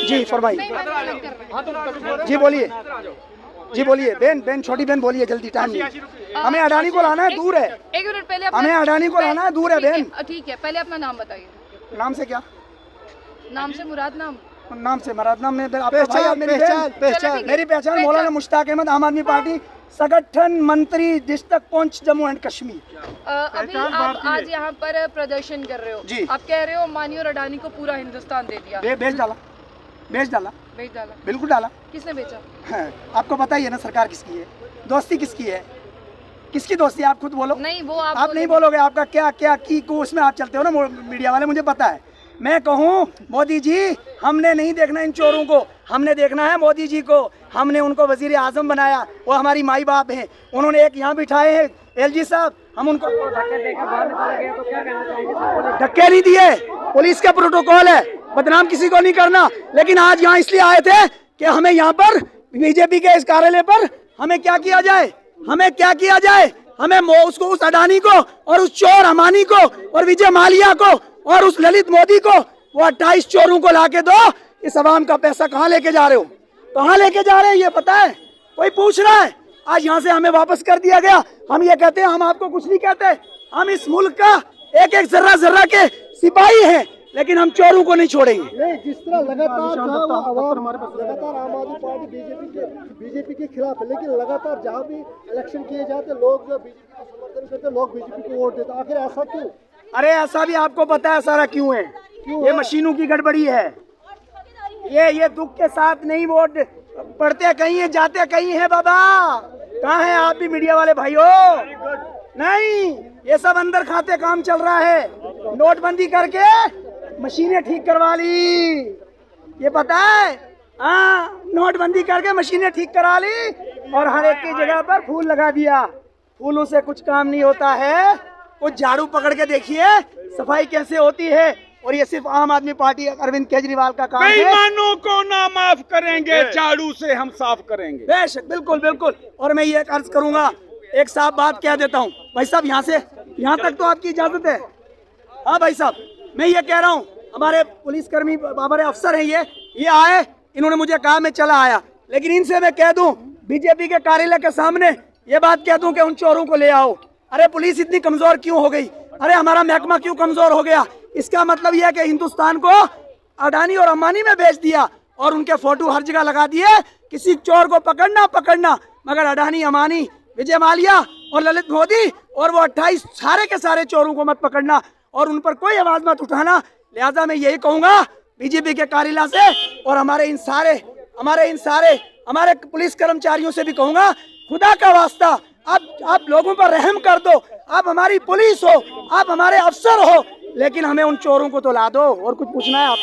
जी फरमाइए। जी बोलिए, जी बोलिए। बहन छोटी बहन बोलिए, जल्दी, टाइम नहीं। हमें अडानी को लाना है, दूर है। एक मिनट पहले हमें अडानी को लाना है, दूर है बहन। ठीक है, पहले अपना नाम बताइए। नाम से क्या? नाम से मुराद नाम? नाम से मुराद नाम में मेरी पहचान मौलाना मुश्ताक अहमद, आम आदमी पार्टी संगठन मंत्री डिस्ट्रिक्ट पहुंच जम्मू एंड कश्मीर। अभी आप आज यहाँ पर प्रदर्शन कर रहे हो जी। आप कह रहे हो अंबानी और अडानी को पूरा हिंदुस्तान दे दिया। बेच डाला, बिल्कुल डाला। किसने बेचा? हाँ, आपको पता ही है ना सरकार किसकी है, दोस्ती किसकी है, किसकी दोस्ती आप खुद बोलो। नहीं, वो आप नहीं बोलोगे। आपका क्या क्या की को उसमें आप चलते हो ना मीडिया वाले, मुझे पता है। मैं कहूँ मोदी जी, हमने नहीं देखना इन चोरों को, हमने देखना है मोदी जी को। हमने उनको वजीर आजम बनाया, वो हमारी माई बाप हैं। उन्होंने एक यहाँ बिठाए हैं एलजी साहब, हम उनको धक्के नहीं दिए। पुलिस का प्रोटोकॉल है, बदनाम किसी को नहीं करना। लेकिन आज यहाँ इसलिए आए थे कि हमें यहाँ पर बीजेपी के इस कार्यालय पर हमें क्या किया जाए, हमें उसको, उस अडानी को और उस चोर अंबानी को और विजय माल्या को और उस ललित मोदी को, वो 28 चोरों को लाके दो। इस अवाम का पैसा कहाँ लेके जा रहे हो, कहाँ लेके जा रहे हैं ये पता है? कोई पूछ रहा है? आज यहाँ से हमें वापस कर दिया गया। हम ये कहते हैं, हम आपको कुछ नहीं कहते, हम इस मुल्क का एक एक जर्रा के सिपाही हैं, लेकिन हम चोरों को नहीं छोड़ेंगे। नहीं, जिस तरह लगातार आम आदमी पार्टी बीजेपी के खिलाफ है, लेकिन लगातार जहाँ भी इलेक्शन किए जाते लोग जो बीजेपी का समर्थन करते, लोग बीजेपी को वोट देते, आखिर ऐसा क्यों? अरे ऐसा भी आपको पता है सारा क्यों है? ये मशीनों की गड़बड़ी है। ये दुख के साथ नहीं वोट पढ़ते कहीं है, जाते कहीं है। बाबा कहाँ है आप भी मीडिया वाले भाइयों? नहीं, ये सब अंदर खाते काम चल रहा है। नोटबंदी करके मशीनें ठीक करवा ली, ये पता है? हाँ, नोटबंदी करके मशीनें ठीक करा ली और हर एक की जगह पर फूल लगा दिया। फूलों से कुछ काम नहीं होता है। कुछ झाड़ू पकड़ के देखिए सफाई कैसे होती है। और ये सिर्फ आम आदमी पार्टी अरविंद केजरीवाल का काम है। बेईमानों को ना माफ करेंगे, झाड़ू से हम साफ करेंगे। बेशक, बिल्कुल। और मैं ये अर्ज करूंगा, एक साफ बात कह देता हूँ भाई साहब, यहाँ तक तो आपकी इजाजत है। हाँ भाई साहब, मैं ये कह रहा हूँ, हमारे पुलिसकर्मी हमारे अफसर हैं, ये आए, इन्होंने मुझे कहा, मैं चला आया। लेकिन इनसे मैं कह दूं, बीजेपी के कार्यालय के सामने ये बात कह दूं कि उन चोरों को ले आओ। अरे पुलिस इतनी कमजोर क्यों हो गई? अरे हमारा महकमा क्यों कमजोर हो गया? इसका मतलब यह है कि हिंदुस्तान को अडानी और अंबानी में बेच दिया और उनके फोटो हर जगह लगा दिए। किसी चोर को पकड़ना, मगर अडानी, अंबानी, विजय माल्या और ललित मोदी और वो 28 सारे के सारे चोरों को मत पकड़ना और उन पर कोई आवाज मत उठाना। लिहाजा मैं यही कहूंगा बीजेपी के कार्यालय से और हमारे पुलिस कर्मचारियों से भी कहूंगा, खुदा का वास्ता आप लोगों पर रहम कर दो। आप हमारी पुलिस हो, आप हमारे अफसर हो, लेकिन हमें उन चोरों को तो ला दो। और कुछ पूछना है आप?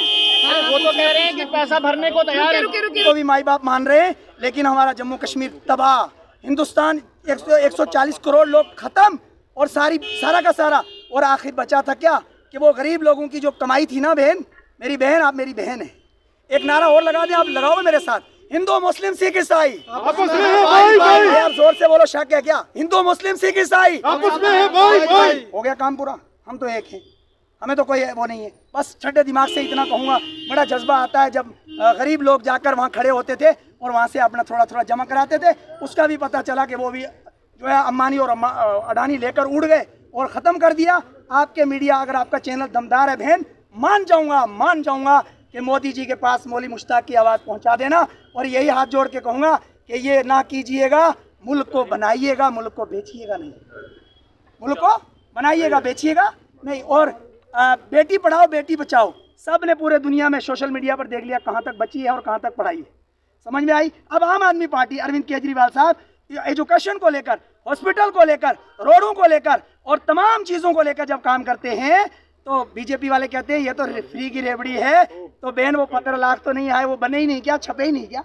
वो तो कह रहे हैं कि पैसा भरने को तैयार है, तो भी माई बाप मान रहे हैं, लेकिन हमारा जम्मू कश्मीर तबाह, हिंदुस्तान 140 करोड़ लोग खत्म और सारा का सारा। और आखिर बचा था क्या कि वो गरीब लोगों की जो कमाई थी ना, बहन, मेरी बहन, आप मेरी बहन है। एक नारा और लगा दें, आप लगाओगे मेरे साथ? हिंदू मुस्लिम सिख ईसाई यार, जोर से बोलो, शक है क्या? हिंदू मुस्लिम सिख ईसाई हो गया काम पूरा। हम तो एक हैं, हमें तो कोई वो नहीं है। बस ठंडे दिमाग से इतना कहूँगा, बड़ा जज्बा आता है जब गरीब लोग जाकर वहाँ खड़े होते थे और वहाँ से अपना थोड़ा जमा कराते थे। उसका भी पता चला कि वो भी जो है अंबानी और अडानी लेकर उड़ गए और ख़त्म कर दिया। आपके मीडिया, अगर आपका चैनल दमदार है बहन, मान जाऊँगा कि मोदी जी के पास मौली मुश्ताक की आवाज़ पहुँचा देना। और यही हाथ जोड़ के कहूँगा कि ये ना कीजिएगा, मुल्क को बनाइएगा, मुल्क को बेचिएगा नहीं। मुल्क को बनाइएगा, बेचिएगा नहीं। और बेटी पढ़ाओ बेटी बचाओ, सब ने पूरे दुनिया में सोशल मीडिया पर देख लिया कहाँ तक बची है और कहाँ तक पढ़ाई है, समझ में आई। अब आम आदमी पार्टी अरविंद केजरीवाल साहब एजुकेशन को लेकर, हॉस्पिटल को लेकर, रोडों को लेकर और तमाम चीज़ों को लेकर जब काम करते हैं तो बीजेपी वाले कहते हैं ये तो फ्री की रेवड़ी है। तो बहन वो 15 लाख तो नहीं आए, वो बने ही नहीं क्या, छपे ही नहीं क्या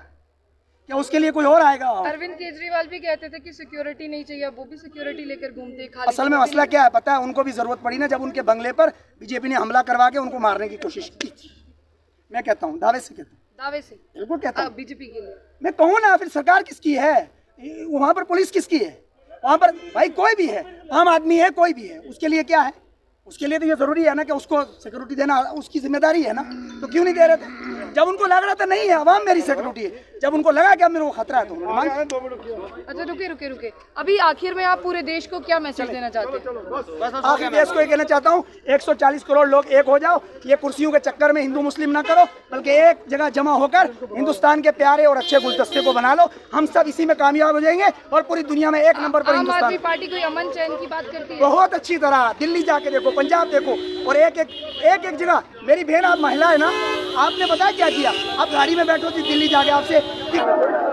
उसके लिए कोई और आएगा? अरविंद केजरीवाल भी कहते थे कि सिक्योरिटी नहीं चाहिए, वो भी सिक्योरिटी लेकर घूमते हैं। असल में मसला क्या है पता है? उनको भी जरूरत पड़ी ना, जब उनके बंगले पर बीजेपी ने हमला करवा के उनको मारने की कोशिश की। मैं कहता हूँ, दावे से बिल्कुल कहता हूँ, बीजेपी के लिए मैं कहूँ ना, फिर सरकार किसकी है वहाँ पर? पुलिस किसकी है वहाँ पर? भाई कोई भी है, आम आदमी है, कोई भी है, उसके लिए क्या है? उसके लिए तो ये जरूरी है ना कि उसको सिक्योरिटी देना उसकी जिम्मेदारी है ना, तो क्यों नहीं दे रहे थे? जब उनको लग रहा था नहीं है अवाम मेरी सिक्योरिटी है, जब उनको लगा कि अब मेरे को खतरा है तो उन्होंने अच्छा रुके, अभी आखिर में आप पूरे देश को क्या मैसेज देना चाहते हैं? आखिर देश को ये कहना चाहता हूँ 140 करोड़ लोग एक हो जाओ, ये कुर्सियों के चक्कर में हिंदू मुस्लिम ना करो, बल्कि एक जगह जमा होकर हिंदुस्तान के प्यारे और अच्छे गुलदस्ते को बना लो। हम सब इसी में कामयाब हो जाएंगे और पूरी दुनिया में एक नंबर पर आम हिंदुस्तान। आदमी पार्टी कोई अमन चैन की बात करती है? बहुत अच्छी तरह दिल्ली जाके देखो, पंजाब देखो, और एक जगह मेरी बहन आप महिला है ना, आपने बताया क्या किया? आप गाड़ी में बैठो थी दिल्ली जाके, आपसे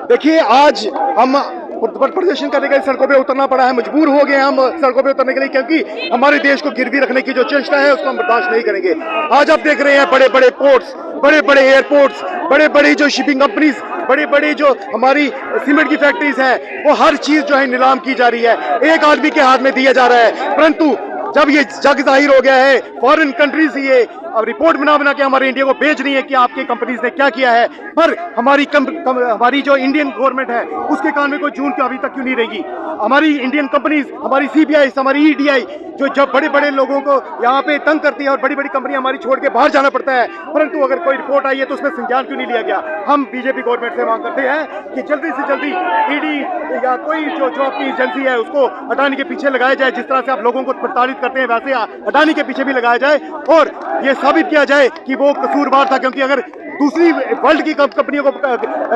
देखिए आज हम प्रदर्शन करने के लिए सड़कों पे उतरना पड़ा है, मजबूर हो गए हम सड़कों पे उतरने के लिए, क्योंकि हमारे देश को गिरवी रखने की जो चेष्टा है उसको हम बर्दाश्त नहीं करेंगे। आज आप देख रहे हैं बड़े बड़े पोर्ट्स, बड़े बड़े एयरपोर्ट्स, बड़े बड़े जो शिपिंग कंपनीज, बड़ी बड़ी जो हमारी सीमेंट की फैक्ट्रीज हैं, वो हर चीज जो है नीलाम की जा रही है, एक आदमी के हाथ में दिया जा रहा है। परंतु जब ये जग जाहिर हो गया है, फॉरेन कंट्रीज ये अब रिपोर्ट बना के हमारे इंडिया को भेज रही है कि आपकी कंपनीज ने क्या किया है, पर हमारी जो इंडियन गवर्नमेंट है उसके कान में कोई जून की अभी तक क्यों नहीं रहेगी? हमारी इंडियन कंपनीज, हमारी सीबीआई, हमारी ईडीआई जो जब बड़े बड़े लोगों को यहाँ पे तंग करती है और बड़ी बड़ी कंपनी हमारी छोड़ के बाहर जाना पड़ता है, परंतु अगर कोई रिपोर्ट आई है तो उसमें संज्ञान क्यों नहीं लिया गया? हम बीजेपी गवर्नमेंट से मांग करते हैं कि जल्दी से जल्दी ईडी या कोई जो अपनी एजेंसी है उसको अडानी के पीछे लगाया जाए। जिस तरह से आप लोगों को प्रताड़ित करते हैं वैसे अडानी के पीछे भी लगाया जाए और ये साबित किया जाए कि वो कसूरवार था, क्योंकि अगर दूसरी वर्ल्ड की कंपनियों को,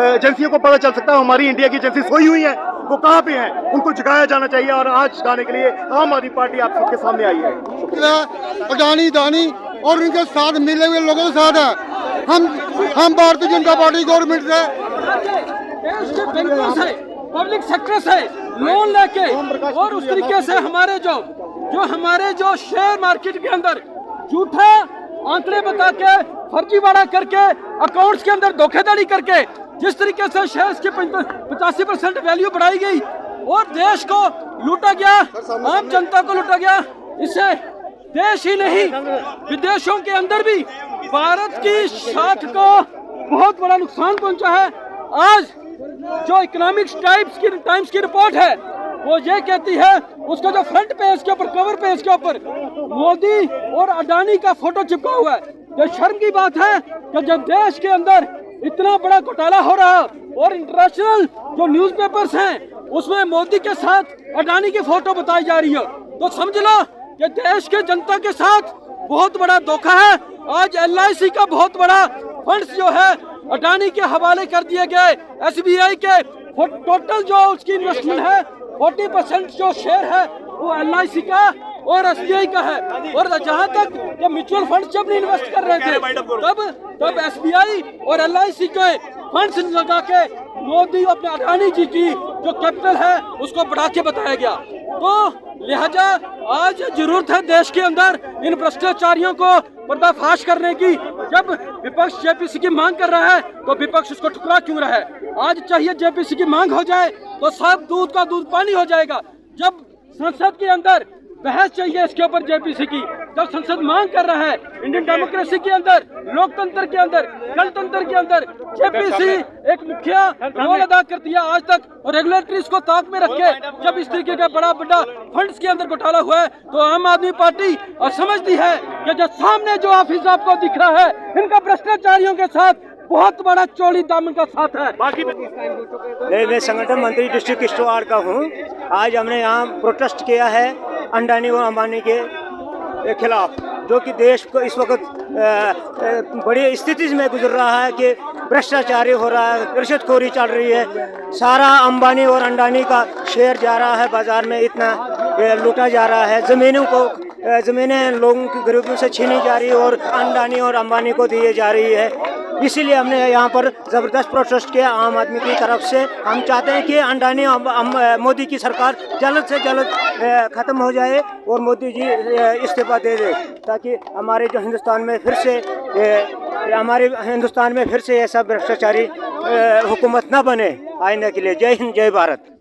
एजेंसियों को पता चल सकता है हमारी इंडिया की एजेंसी सोई हुई है, वो कहाँ पे है, उनको जगाया जाना चाहिए। और आज जगाने के लिए आम आदमी पार्टी आप सबके सामने आई है। अडानी दानी और उनके साथ मिले हुए लोगों के साथ है। हम भारतीय जनता पार्टी गवर्नमेंट से पब्लिक सेक्टर से लोन लेके और उस तरीके से हमारे जो शेयर मार्केट के अंदर झूठा आंकड़े बता के फर्जीवाड़ा करके अकाउंट्स के अंदर धोखाधड़ी करके जिस तरीके से शेयर्स की 85% वैल्यू बढ़ाई गई और देश को लूटा गया, आम जनता को लूटा गया, इससे देश ही नहीं विदेशों के अंदर भी भारत की साख को बहुत बड़ा नुकसान पहुंचा है। आज जो इकोनॉमिक्स टाइम्स की रिपोर्ट है वो ये कहती है, उसका जो फ्रंट पेज के ऊपर, कवर पेज के ऊपर मोदी और अडानी का फोटो चिपका हुआ है। ये शर्म की बात है कि जब देश के अंदर इतना बड़ा घोटाला हो रहा और इंटरनेशनल जो न्यूज़पेपर्स हैं उसमें मोदी के साथ अडानी की फोटो बताई जा रही है, तो समझ लो कि देश के जनता के साथ बहुत बड़ा धोखा है। आज LIC का बहुत बड़ा फंड्स जो है अडानी के हवाले कर दिए गए। SBI के टोटल जो उसकी इन्वेस्टमेंट है 40% जो शेयर है वो LIC का और SBI का है। और जहां तक जब म्यूचुअल फंड जब नहीं इन्वेस्ट कर रहे थे तब SBI और LIC के फंड्स लगा के मोदी अपने अडानी जी की जो कैपिटल है उसको बढ़ा के बताया गया। तो लिहाजा आज जरूरत है देश के अंदर इन भ्रष्टाचारियों को पर्दाफाश करने की। जब विपक्ष JPC की मांग कर रहा है तो विपक्ष उसको ठुकरा क्यों रहा है? आज चाहिए JPC की मांग हो जाए तो सब दूध का दूध पानी हो जाएगा। जब संसद के अंदर बहस चाहिए इसके ऊपर JPC की, जब संसद मांग कर रहा है, इंडियन डेमोक्रेसी के अंदर, लोकतंत्र के अंदर, गणतंत्र के अंदर JPC एक मुखिया रोल अदा करती है आज तक, और रेगुलेटरीज को ताक में रख के जब इस तरीके का बड़ा फंड्स के अंदर घोटाला हुआ है तो आम आदमी पार्टी समझती है कि जो सामने जो ऑफिस आपको दिख रहा है इनका भ्रष्टाचारियों के साथ बहुत बड़ा चोली दामन का साथ है। मैं संगठन मंत्री डिस्ट्रिक्ट किश्तवाड़ का हूँ। आज हमने यहाँ प्रोटेस्ट किया है अडानी और अंबानी के खिलाफ, जो कि देश को इस वक्त बड़ी स्थिति में गुजर रहा है कि भ्रष्टाचारी हो रहा है, रिश्वतखोरी चल रही है। सारा अंबानी और अडानी का शेयर जा रहा है बाजार में, इतना लूटा जा रहा है। ज़मीनें लोगों की गरीबों से छीनी जा रही है और अडानी और अंबानी को दी जा रही है। इसीलिए हमने यहाँ पर ज़बरदस्त प्रोटेस्ट किया आम आदमी की तरफ से। हम चाहते हैं कि अडानी मोदी की सरकार जल्द से जल्द ख़त्म हो जाए और मोदी जी इस्तीफा दे दे, ताकि हमारे जो हिंदुस्तान में फिर से ऐसा भ्रष्टाचारी हुकूमत न बने आइंदा के लिए। जय हिंद, जय भारत।